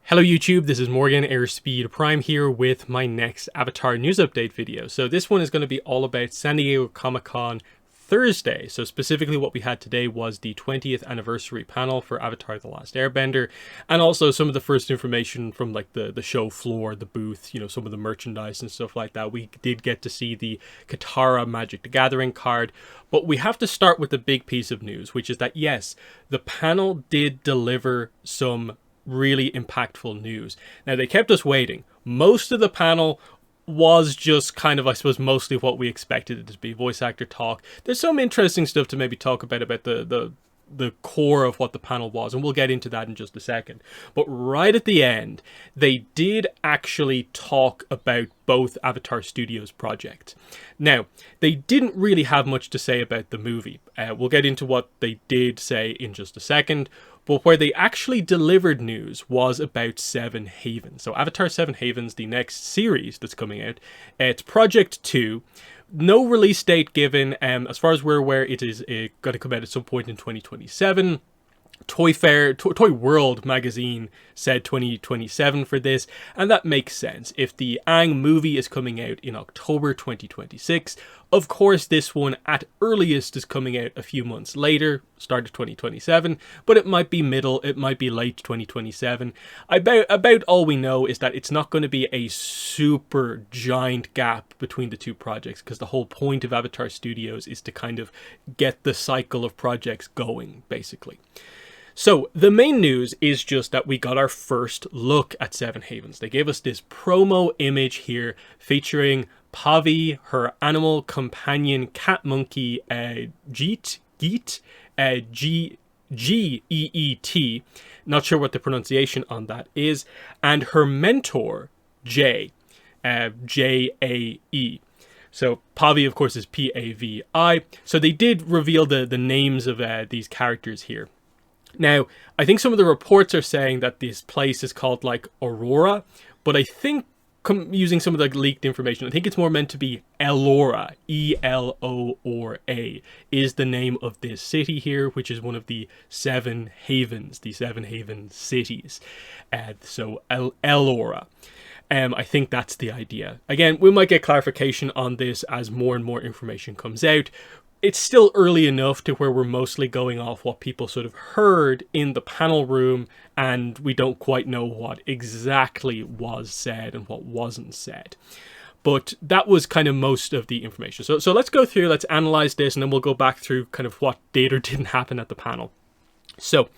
Hello YouTube, this is Morgan Airspeed Prime here with my next Avatar news update video. So this one is going to be all about San Diego Comic-Con Thursday. So specifically what we had today was the 20th anniversary panel for Avatar The Last Airbender, and also some of the first information from like the show floor, the booth, you know, some of the merchandise and stuff like that. We did get to see the Katara Magic the Gathering card, but we have to start with the big piece of news, which is that yes, the panel did deliver some really impactful news. Now, they kept us waiting. Most of the panel was just kind of, I suppose, mostly what we expected it to be, voice actor talk. There's some interesting stuff to maybe talk about the core of what the panel was, and we'll get into that in just a second. But right at the end, they did actually talk about both Avatar Studios projects. Now, they didn't really have much to say about the movie. We'll get into what they did say in just a second. But where they actually delivered news was about Seven Havens. So Avatar Seven Havens, the next series that's coming out, it's Project 2. No release date given. As far as we're aware, it is going to come out at some point in 2027. Toy World magazine said 2027 for this, and that makes sense. If the Aang movie is coming out in October 2026, of course this one at earliest is coming out a few months later, start of 2027, but it might be middle, it might be late 2027. About all we know is that it's not going to be a super giant gap between the two projects, because the whole point of Avatar Studios is to kind of get the cycle of projects going, basically. So the main news is just that we got our first look at Seven Havens. They gave us this promo image here featuring Pavi, her animal companion cat monkey Geet, G-E-E-T, not sure what the pronunciation on that is, and her mentor Jay, J-A-E. So Pavi, of course, is P-A-V-I. So they did reveal the names of these characters here. Now, I think some of the reports are saying that this place is called like Aurora, but I think using some of the leaked information, I think it's more meant to be Elora, E-L-O-R-A, is the name of this city here, which is one of the Seven Havens, the Seven Haven cities. So Elora. I think that's the idea. Again, we might get clarification on this as more and more information comes out. It's still early enough to where we're mostly going off what people sort of heard in the panel room, and we don't quite know what exactly was said and what wasn't said. But that was kind of most of the information. So let's go through, let's analyze this, and then we'll go back through kind of what did or didn't happen at the panel. So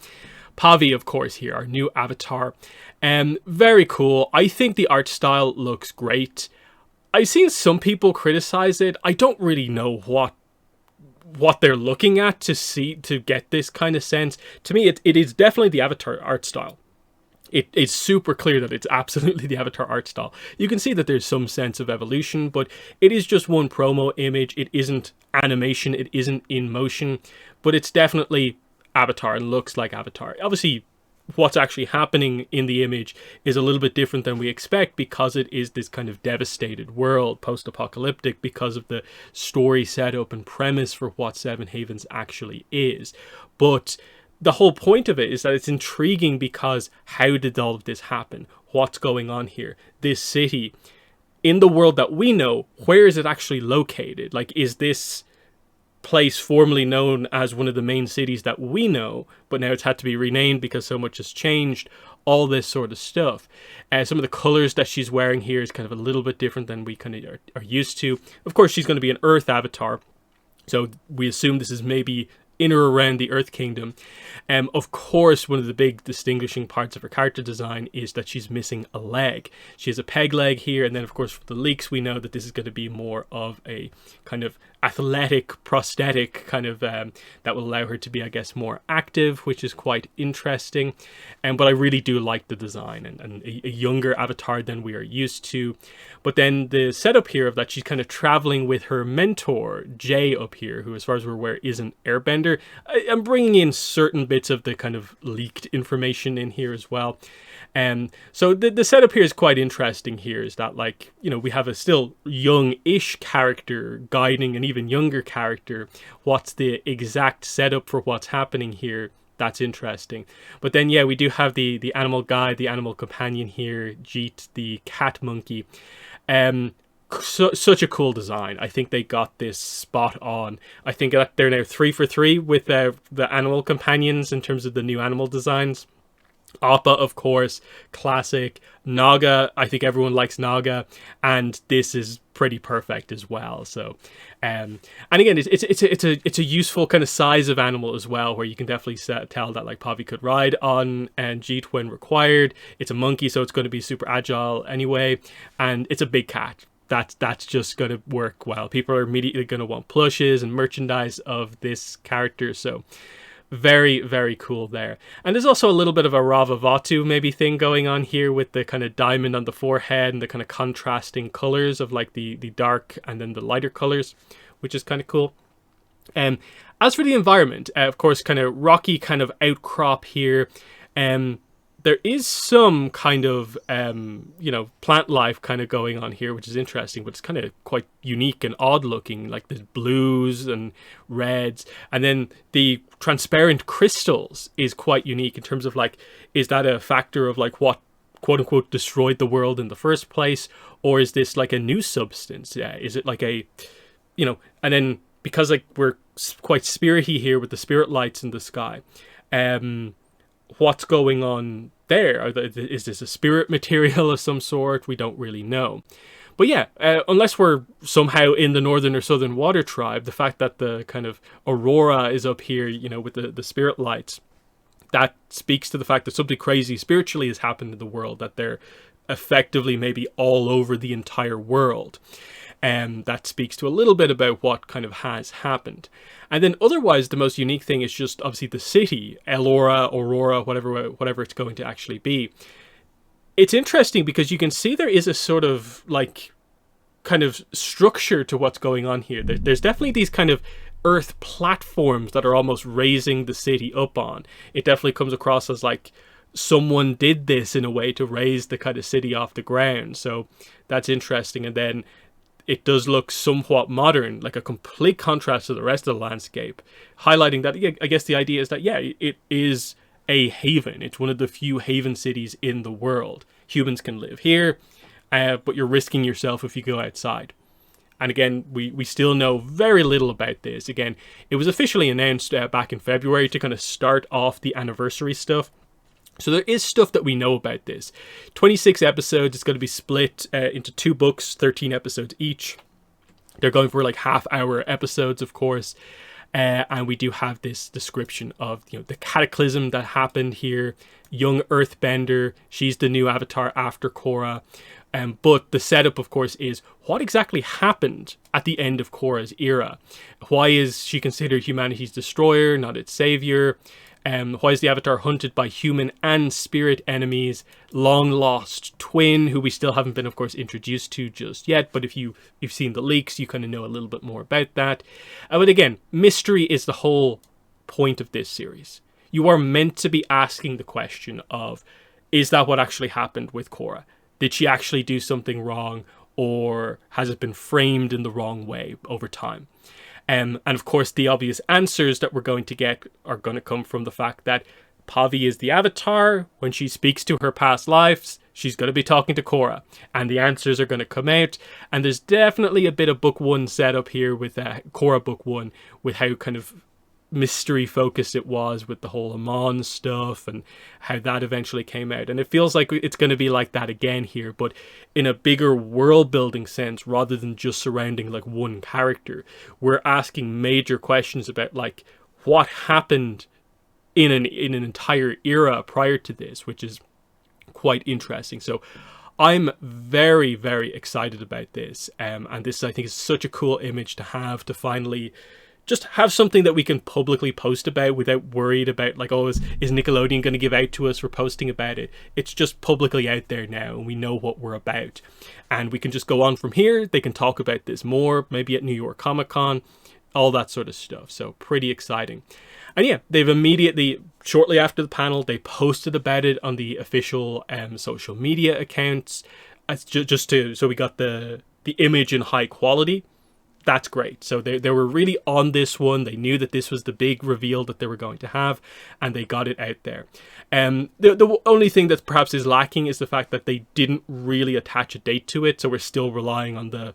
Pavi, of course, here, our new avatar. Very cool. I think the art style looks great. I've seen some people criticize it. I don't really know what they're looking at to get this kind of sense. To me, it is definitely the Avatar art style. It is super clear that it's absolutely the Avatar art style. You can see that there's some sense of evolution, but it is just one promo image. It isn't animation, it isn't in motion, but it's definitely Avatar and looks like Avatar. Obviously, what's actually happening in the image is a little bit different than we expect, because it is this kind of devastated world, post-apocalyptic, because of the story setup and premise for what Seven Havens actually is. But the whole point of it is that it's intriguing, because how did all of this happen? What's going on here? This city, in the world that we know, where is it actually located? Like, is this place formerly known as one of the main cities that we know, but now it's had to be renamed because so much has changed, all this sort of stuff. Some of the colors that she's wearing here is kind of a little bit different than we kind of are used to. Of course, she's going to be an Earth avatar, so we assume this is maybe in or around the Earth Kingdom. Of course, one of the big distinguishing parts of her character design is that she's missing a leg. She has a peg leg here, and then of course for the leaks we know that this is going to be more of a kind of athletic prosthetic kind of that will allow her to be, I guess, more active, which is quite interesting. But I really do like the design, and a younger avatar than we are used to. But then the setup here of that she's kind of traveling with her mentor Jay up here, who as far as we're aware is an airbender. I'm bringing in certain bits of the kind of leaked information in here as well. So the setup here is quite interesting here, is that, like, you know, we have a still young-ish character guiding an even younger character. What's the exact setup for what's happening here that's interesting. But then, yeah, we do have the animal guide, the animal companion here, Jeet, the cat monkey. Such a cool design. I think they got this spot on. I think that they're now 3 for 3 with the animal companions in terms of the new animal designs. Appa, of course, classic. Naga, I think everyone likes Naga, and this is pretty perfect as well. So, and again, it's a useful kind of size of animal as well, where you can definitely tell that like Pavi could ride on and Jeet when required. It's a monkey, so it's going to be super agile anyway, and it's a big cat. That's just going to work well. People are immediately going to want plushes and merchandise of this character, so very, very cool there. And there's also a little bit of a Ravavatu maybe thing going on here with the kind of diamond on the forehead and the kind of contrasting colors of like the dark and then the lighter colors, which is kind of cool. As for the environment, of course, kind of rocky kind of outcrop here. There is some kind of, plant life kind of going on here, which is interesting, but it's kind of quite unique and odd looking, like there's blues and reds. And then the transparent crystals is quite unique in terms of like, is that a factor of like what quote unquote destroyed the world in the first place? Or is this like a new substance? Yeah. Is it like a, and then because like we're quite spirity here with the spirit lights in the sky, what's going on there? Is this a spirit material of some sort? We don't really know. But yeah, unless we're somehow in the northern or southern water tribe, the fact that the kind of aurora is up here, with the spirit lights, that speaks to the fact that something crazy spiritually has happened in the world, that they're effectively maybe all over the entire world. That speaks to a little bit about what kind of has happened. And then otherwise, the most unique thing is just obviously the city, Elora, Aurora, whatever it's going to actually be. It's interesting because you can see there is a sort of like kind of structure to what's going on here. There's definitely these kind of earth platforms that are almost raising the city up on. It definitely comes across as like someone did this in a way to raise the kind of city off the ground. So that's interesting. And then it does look somewhat modern, like a complete contrast to the rest of the landscape, highlighting that, I guess the idea is that, yeah, it is a haven. It's one of the few haven cities in the world. Humans can live here, but you're risking yourself if you go outside. And again, we still know very little about this. Again, it was officially announced back in February to kind of start off the anniversary stuff. So there is stuff that we know about this. 26 episodes. It's going to be split into 2 books, 13 episodes each. They're going for like half-hour episodes, of course. And we do have this description of the cataclysm that happened here. Young Earthbender. She's the new avatar after Korra. But the setup, of course, is what exactly happened at the end of Korra's era. Why is she considered humanity's destroyer, not its savior? Why is the Avatar hunted by human and spirit enemies? Long lost twin, who we still haven't been, of course, introduced to just yet. But if you've seen the leaks, you kind of know a little bit more about that. But again, mystery is the whole point of this series. You are meant to be asking the question of, is that what actually happened with Korra? Did she actually do something wrong, or has it been framed in the wrong way over time? And of course, the obvious answers that we're going to get are going to come from the fact that Pavi is the Avatar. When she speaks to her past lives, she's going to be talking to Korra. And the answers are going to come out. And there's definitely a bit of Book 1 set up here with Korra Book 1, with how kind of mystery focused it was with the whole Amon stuff and how that eventually came out. And it feels like it's going to be like that again here, but in a bigger world building sense rather than just surrounding like one character. We're asking major questions about like what happened in an entire era prior to this, which is quite interesting. So I'm very, very excited about this. And this, I think, is such a cool image to have, to finally just have something that we can publicly post about without worried about like, oh, is Nickelodeon going to give out to us for posting about it? It's just publicly out there now, and we know what we're about. And we can just go on from here. They can talk about this more, maybe at New York Comic Con, all that sort of stuff. So pretty exciting. And yeah, they've immediately, shortly after the panel, they posted about it on the official social media accounts. So we got the image in high quality. that's great. So they were really on this one. They knew that this was the big reveal that they were going to have, and they got it out there. The only thing that perhaps is lacking is the fact that they didn't really attach a date to it. So we're still relying on the,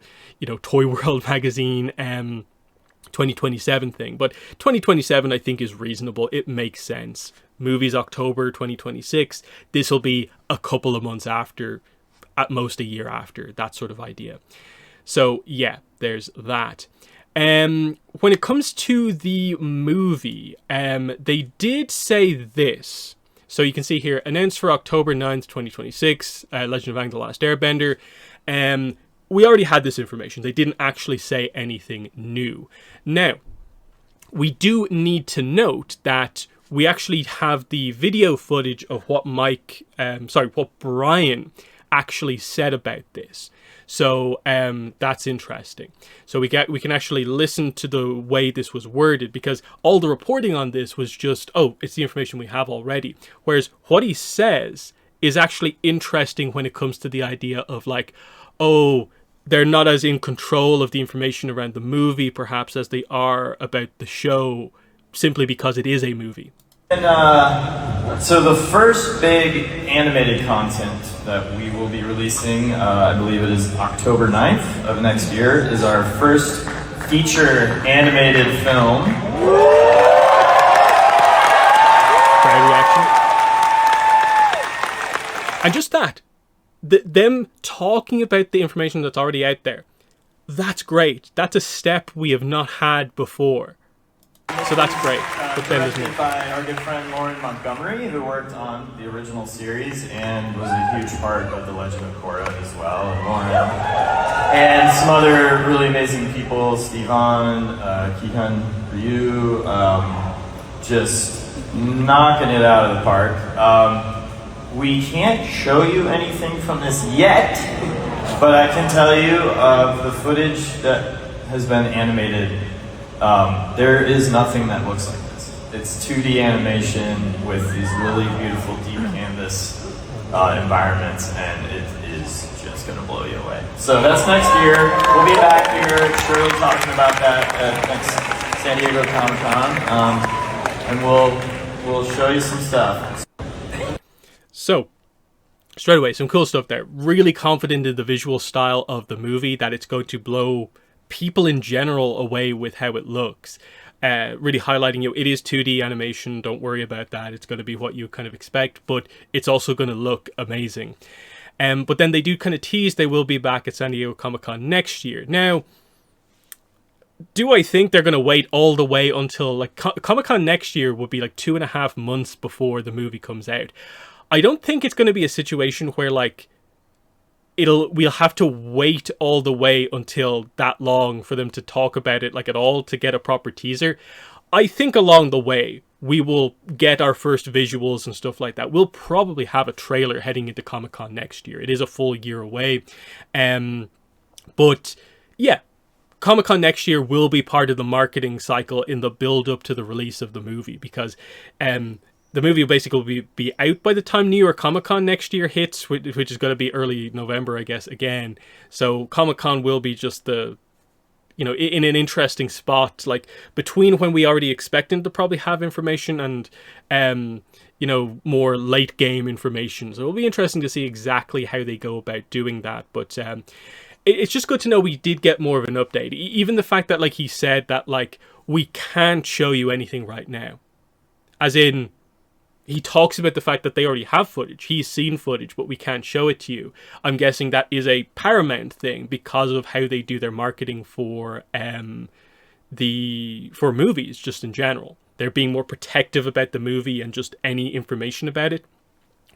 Toy World magazine 2027 thing. But 2027, I think, is reasonable. It makes sense. Movie's October 2026. This will be a couple of months after, at most a year after, that sort of idea. So yeah, there's that. When it comes to the movie, they did say this. So you can see here, announced for October 9th, 2026, Legend of Aang: The Last Airbender. We already had this information. They didn't actually say anything new. Now, we do need to note that we actually have the video footage of what what Brian actually said about this. So that's interesting. So we can actually listen to the way this was worded, because all the reporting on this was just, it's the information we have already. Whereas what he says is actually interesting when it comes to the idea of they're not as in control of the information around the movie perhaps as they are about the show, simply because it is a movie. And so the first big animated content that we will be releasing, I believe it is October 9th of next year, is our first feature animated film. Crowd reaction. And just that, them talking about the information that's already out there, that's great. That's a step we have not had before. So that's great. But then there's Directed by our good friend Lauren Montgomery, who worked on the original series and was a huge part of The Legend of Korra as well. And Lauren and some other really amazing people, Stevan, Kihan Ryu, just knocking it out of the park. We can't show you anything from this yet, but I can tell you of the footage that has been animated. There is nothing that looks like this. It's 2D animation with these really beautiful deep canvas environments, and it is just going to blow you away. So that's next year. We'll be back here surely talking about that at next San Diego Comic-Con, and we'll show you some stuff. So, straight away, some cool stuff there. Really confident in the visual style of the movie, that it's going to blow people in general away with how it looks. Really highlighting it is 2D animation, don't worry about that. It's going to be what you kind of expect, but it's also going to look amazing. But then they do kind of tease they will be back at San Diego Comic-Con next year. Now, do I think they're going to wait all the way until, Comic-Con next year will be 2.5 months before the movie comes out. I don't think it's going to be a situation where we'll have to wait all the way until that long for them to talk about it at all, to get a proper teaser. I think along the way we will get our first visuals and stuff like that. We'll probably have a trailer heading into Comic-Con next year. It is a full year away. But yeah, Comic-Con next year will be part of the marketing cycle in the build up to the release of the movie, because the movie will basically be out by the time New York Comic-Con next year hits, which is going to be early November, I guess, again. So Comic-Con will be just in an interesting spot, between when we already expect them to probably have information and, more late game information. So it'll be interesting to see exactly how they go about doing that. But it's just good to know we did get more of an update. Even the fact that, he said that, we can't show you anything right now. As in, he talks about the fact that they already have footage. He's seen footage, but we can't show it to you. I'm guessing that is a Paramount thing because of how they do their marketing for movies, just in general. They're being more protective about the movie and just any information about it.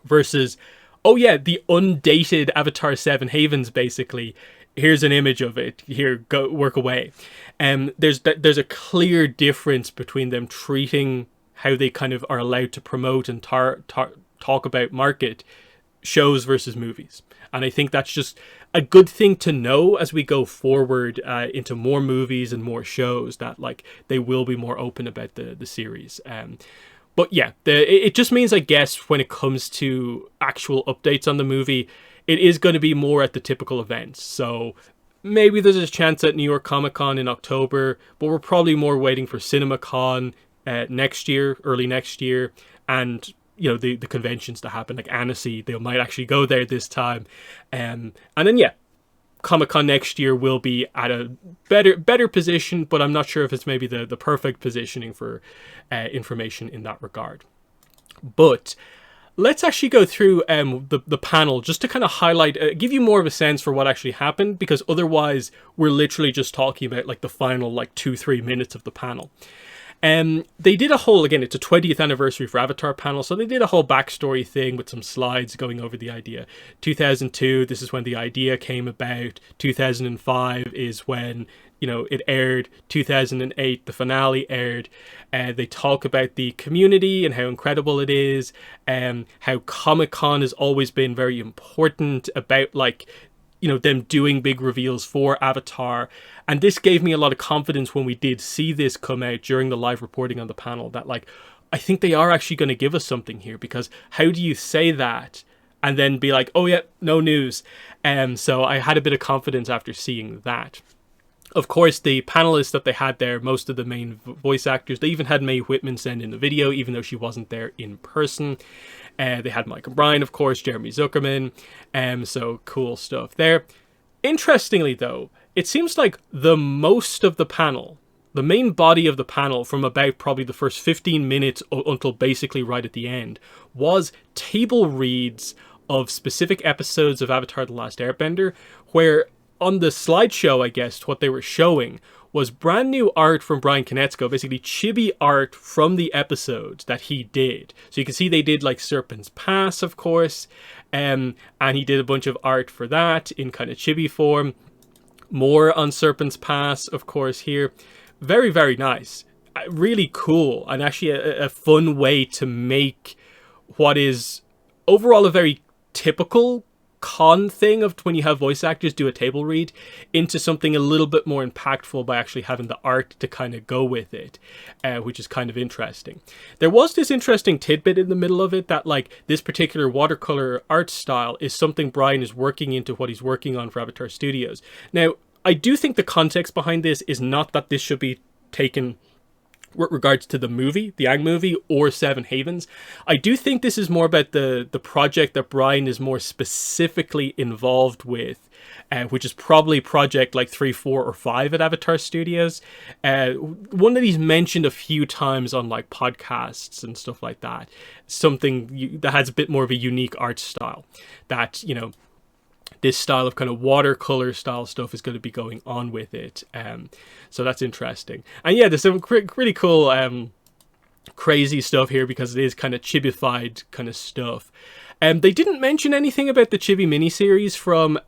Versus, the undated Avatar 7 Havens, basically. Here's an image of it. Here, go work away. There's a clear difference between them treating how they kind of are allowed to promote and talk about market shows versus movies. And I think that's just a good thing to know as we go forward into more movies and more shows, that they will be more open about the series. But yeah, it just means, I guess, when it comes to actual updates on the movie, it is going to be more at the typical events. So maybe there's a chance at New York Comic Con in October, but we're probably more waiting for CinemaCon next year, early next year, and the conventions to happen, like Annecy. They might actually go there this time, and then Comic-Con next year will be at a better position, but I'm not sure if it's maybe the perfect positioning for information in that regard. But let's actually go through the panel just to kind of highlight, give you more of a sense for what actually happened, because otherwise we're literally just talking about like the final 2-3 minutes of the panel. They did a whole, again, it's a 20th anniversary for Avatar panel, so they did a whole backstory thing with some slides going over the idea. 2002, this is when the idea came about. 2005 is when, it aired. 2008, the finale aired. They talk about the community and how incredible it is, how Comic-Con has always been very important about, them doing big reveals for Avatar. And this gave me a lot of confidence when we did see this come out during the live reporting on the panel, that I think they are actually going to give us something here, because how do you say that and then be like, oh yeah, no news? So I had a bit of confidence after seeing that. Of course, the panelists that they had there, most of the main voice actors, they even had Mae Whitman send in the video, even though she wasn't there in person. They had Mike O'Brien, of course, Jeremy Zuckerman, so cool stuff there. Interestingly, though, it seems like the most of the panel, the main body of the panel from about probably the first 15 minutes until basically right at the end, was table reads of specific episodes of Avatar The Last Airbender, where on the slideshow, I guess, what they were showing was brand new art from Brian Konietzko, basically chibi art from the episodes that he did. So you can see they did Serpent's Pass, of course, and he did a bunch of art for that in kind of chibi form. More on Serpent's Pass, of course, here. Very, very nice. Really cool, and actually a fun way to make what is overall a very typical con thing of when you have voice actors do a table read into something a little bit more impactful by actually having the art to kind of go with it, which is kind of interesting. There was this interesting tidbit in the middle of it that this particular watercolor art style is something Brian is working into what he's working on for Avatar Studios. Now, I do think the context behind this is not that this should be taken with regards to the movie, the Aang movie, or Seven Havens. I do think this is more about the project that Brian is more specifically involved with, which is probably project 3, 4, or 5 at Avatar Studios. One that he's mentioned a few times on podcasts and stuff like that. Something that has a bit more of a unique art style that, this style of kind of watercolor style stuff is going to be going on with it. So that's interesting. And yeah, there's some really cool, crazy stuff here because it is kind of chibified kind of stuff. They didn't mention anything about the chibi miniseries from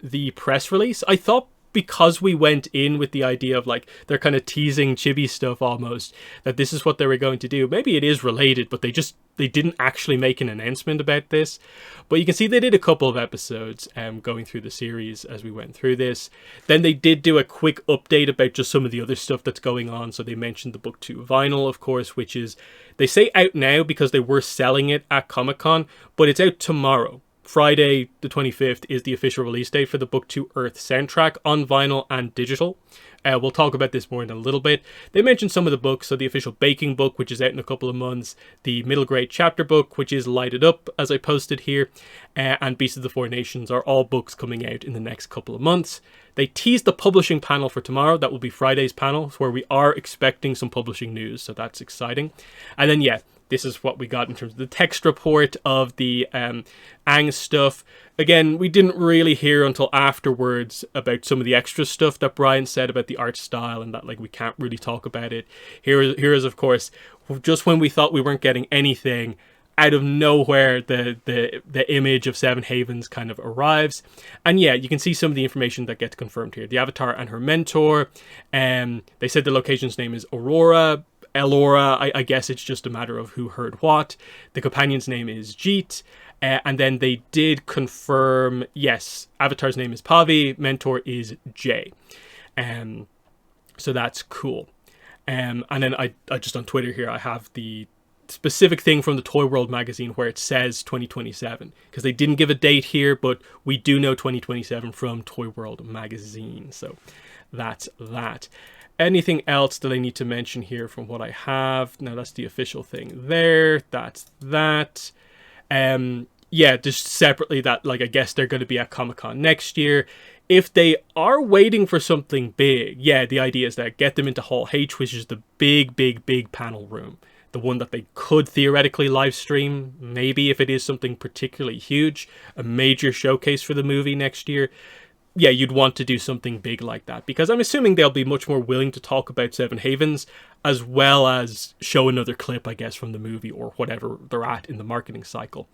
the press release. I thought because we went in with the idea of they're kind of teasing chibi stuff almost, that this is what they were going to do. Maybe it is related, but they didn't actually make an announcement about this. But you can see they did a couple of episodes going through the series as we went through this. Then they did do a quick update about just some of the other stuff that's going on. So they mentioned the Book 2 vinyl, of course, which is, they say out now because they were selling it at Comic-Con, but it's out tomorrow. Friday the 25th is the official release date for the Book 2 Earth soundtrack on vinyl and digital. We'll talk about this more in a little bit. They mentioned some of the books, so the official Baking book, which is out in a couple of months, the middle grade chapter book, which is Lighted Up, as I posted here, and Beasts of the Four Nations are all books coming out in the next couple of months. They teased the publishing panel for tomorrow. That will be Friday's panel, where we are expecting some publishing news, so that's exciting. And then, yeah, this is what we got in terms of the text report of the Aang stuff. Again, we didn't really hear until afterwards about some of the extra stuff that Brian said about the art style and that we can't really talk about it. Here is of course, just when we thought we weren't getting anything, out of nowhere the image of Seven Havens kind of arrives. And yeah, you can see some of the information that gets confirmed here. The Avatar and her mentor. They said the location's name is Aurora. Elora, I guess it's just a matter of who heard what. The companion's name is Jeet. And then they did confirm, yes, Avatar's name is Pavi, mentor is Jay. So that's cool. And then I just on Twitter here, I have the specific thing from the Toy World magazine where it says 2027, because they didn't give a date here, but we do know 2027 from Toy World magazine. So that's that. Anything else that I need to mention here from what I have? No, that's the official thing there. That's that. Yeah, just separately that, like, I guess they're going to be at Comic-Con next year. If they are waiting for something big, yeah, the idea is that get them into Hall H, which is the big panel room. The one that they could theoretically live stream, maybe if it is something particularly huge, a major showcase for the movie next year. Yeah, you'd want to do something big like that, because I'm assuming they'll be much more willing to talk about Seven Havens, as well as show another clip, I guess, from the movie or whatever they're at in the marketing cycle.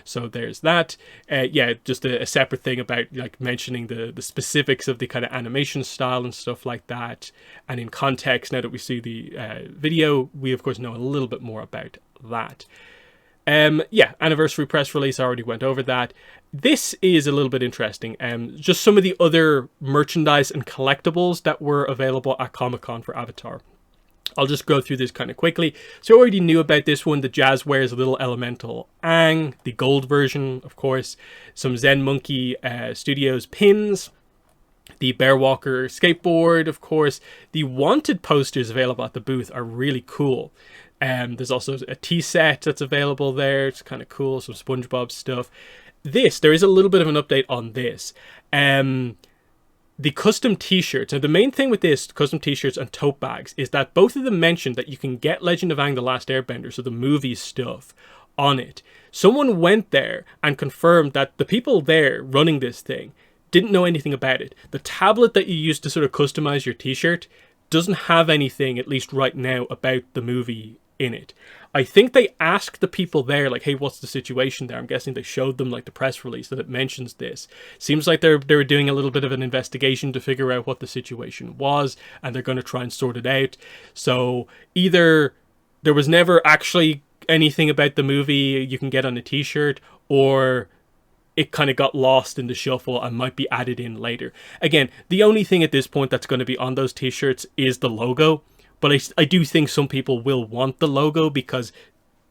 So there's that. Yeah, just a separate thing about, like, mentioning the specifics of the kind of animation style and stuff like that. And in context, now that we see the video, we of course know a little bit more about that. Yeah, anniversary press release, I already went over that. This is a little bit interesting. Just some of the other merchandise and collectibles that were available at Comic-Con for Avatar. I'll just go through this kind of quickly. So I already knew about this one. The Jazz wears a little elemental Aang, the gold version, of course. Some Zen Monkey Studios pins. The Bear Walker skateboard, of course. The Wanted posters available at the booth are really cool. There's also a tea set that's available there. It's kind of cool. Some SpongeBob stuff. There is a little bit of an update on this. The custom t-shirts. Now, the main thing with this, custom t-shirts and tote bags, is that both of them mentioned that you can get Legend of Aang The Last Airbender, so the movie stuff, on it. Someone went there and confirmed that the people there running this thing didn't know anything about it. The tablet that you use to sort of customize your t-shirt doesn't have anything, at least right now, about the movie in it. I think they asked the people there, like, hey, what's the situation there? I'm guessing they showed them, like, the press release that it mentions this. Seems like they were doing a little bit of an investigation to figure out what the situation was, and they're going to try and sort it out. So either there was never actually anything about the movie you can get on a t-shirt, or it kind of got lost in the shuffle and might be added in later. Again, the only thing at this point that's going to be on those t-shirts is the logo. But I do think some people will want the logo, because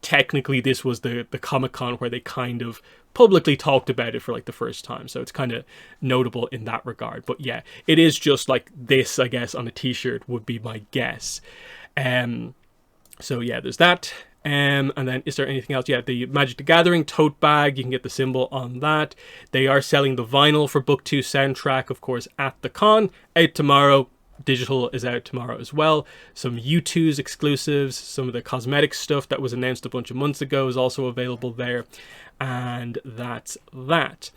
technically this was the Comic-Con where they kind of publicly talked about it for, like, the first time. So it's kind of notable in that regard. But yeah, it is just like this, I guess, on a t-shirt would be my guess. So yeah, there's that. And then, is there anything else? Yeah, the Magic the Gathering tote bag, you can get the symbol on that. They are selling the vinyl for Book 2 soundtrack, of course, at the con. Out tomorrow. Digital is out tomorrow as well. Some U2's exclusives, some of the cosmetic stuff that was announced a bunch of months ago is also available there. And that's that.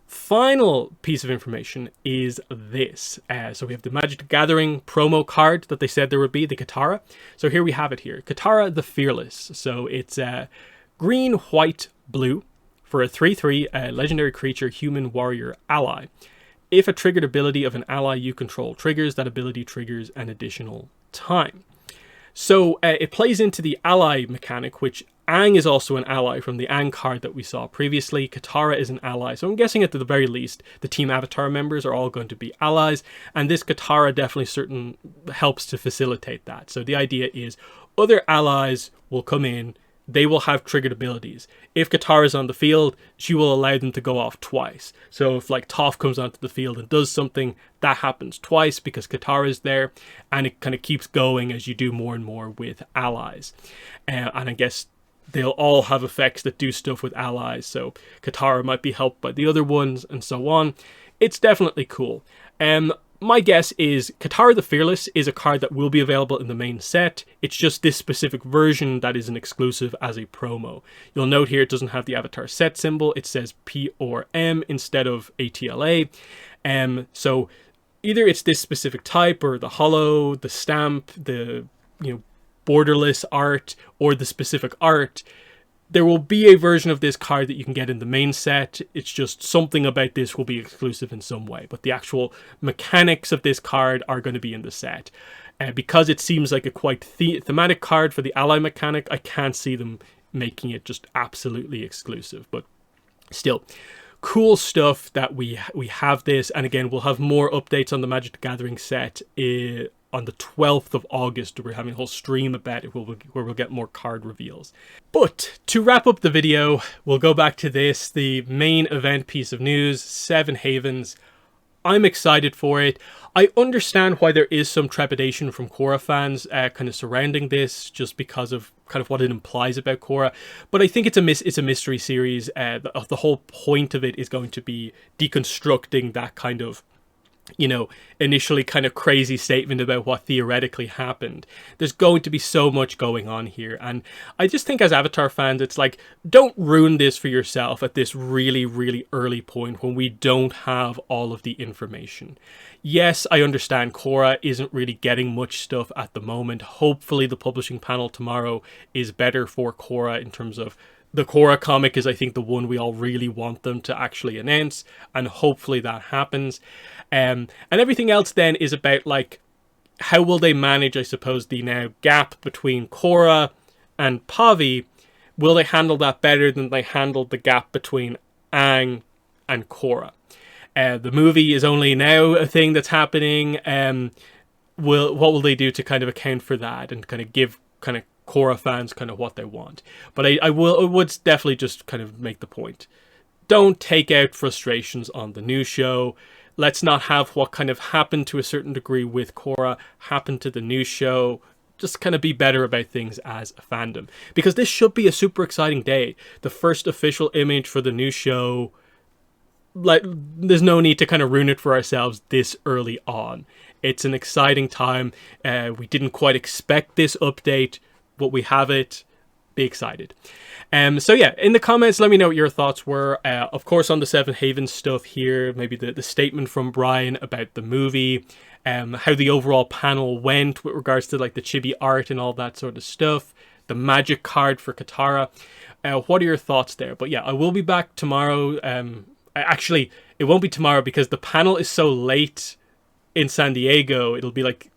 Final piece of information is this. So we have the Magic the Gathering promo card that they said there would be, the Katara. So here we have it here. Katara the Fearless. So it's green, white, blue for a 3/3 legendary creature, human warrior ally. If a triggered ability of an ally you control triggers, that ability triggers an additional time. So it plays into the ally mechanic, which Aang is also an ally from the Aang card that we saw previously. Katara is an ally. So I'm guessing at the very least, the Team Avatar members are all going to be allies. And this Katara definitely helps to facilitate that. So the idea is other allies will come in. They will have triggered abilities. If Katara is on the field, she will allow them to go off twice. So if, like, Toph comes onto the field and does something, that happens twice because Katara is there, and it kind of keeps going as you do more and more with allies. And I guess they'll all have effects that do stuff with allies, so Katara might be helped by the other ones, and so on. It's definitely cool. My guess is Katara the Fearless is a card that will be available in the main set. It's just this specific version that is an exclusive as a promo. You'll note here it doesn't have the Avatar set symbol. It says P or M instead of ATLA. So either it's this specific type, or the holo, the stamp, the borderless art, or the specific art. There will be a version of this card that you can get in the main set. It's just something about this will be exclusive in some way. But the actual mechanics of this card are going to be in the set. Because it seems like a quite thematic card for the ally mechanic, I can't see them making it just absolutely exclusive. But still, cool stuff that we have this. And again, we'll have more updates on the Magic the Gathering set on the 12th of August. We're having a whole stream about it where we'll get more card reveals. But to wrap up the video, we'll go back to this, the main event piece of news, Seven Havens. I'm excited for it. I understand why there is some trepidation from Korra fans kind of surrounding this, just because of kind of what it implies about Korra. But I think it's a mystery series. The whole point of it is going to be deconstructing that kind of, you know, initially kind of crazy statement about what theoretically happened. There's going to be so much going on here, and I just think as Avatar fans, it's like, don't ruin this for yourself at this really, really early point when we don't have all of the information. Yes, I understand Korra isn't really getting much stuff at the moment. Hopefully the publishing panel tomorrow is better for Korra in terms of the Korra comic is, I think, the one we all really want them to actually announce, and hopefully that happens. And everything else then is about, like, how will they manage, I suppose, the now gap between Korra and Pavi? Will they handle that better than they handled the gap between Aang and Korra? The movie is only now a thing that's happening. What will they do to kind of account for that and kind of give kind of Korra fans kind of what they want? But I would definitely just kind of make the point. Don't take out frustrations on the new show. Let's not have what kind of happened to a certain degree with Korra happen to the new show. Just kind of be better about things as a fandom. Because this should be a super exciting day. The first official image for the new show. Like, there's no need to kind of ruin it for ourselves this early on. It's an exciting time. We didn't quite expect this update, but we have it. Be excited. So yeah, in the comments, let me know what your thoughts were. Of course, on the Seven Havens stuff here, maybe the statement from Brian about the movie, how the overall panel went with regards to like the chibi art and all that sort of stuff, the magic card for Katara. What are your thoughts there? But yeah, I will be back tomorrow. Actually, it won't be tomorrow because the panel is so late in San Diego. It'll be like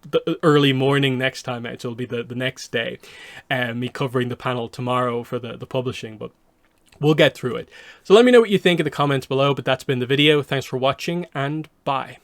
the early morning next time out, so it'll be the next day. Me covering the panel tomorrow for the publishing, but we'll get through it. So let me know what you think in the comments below. But that's been the video. Thanks for watching, and bye.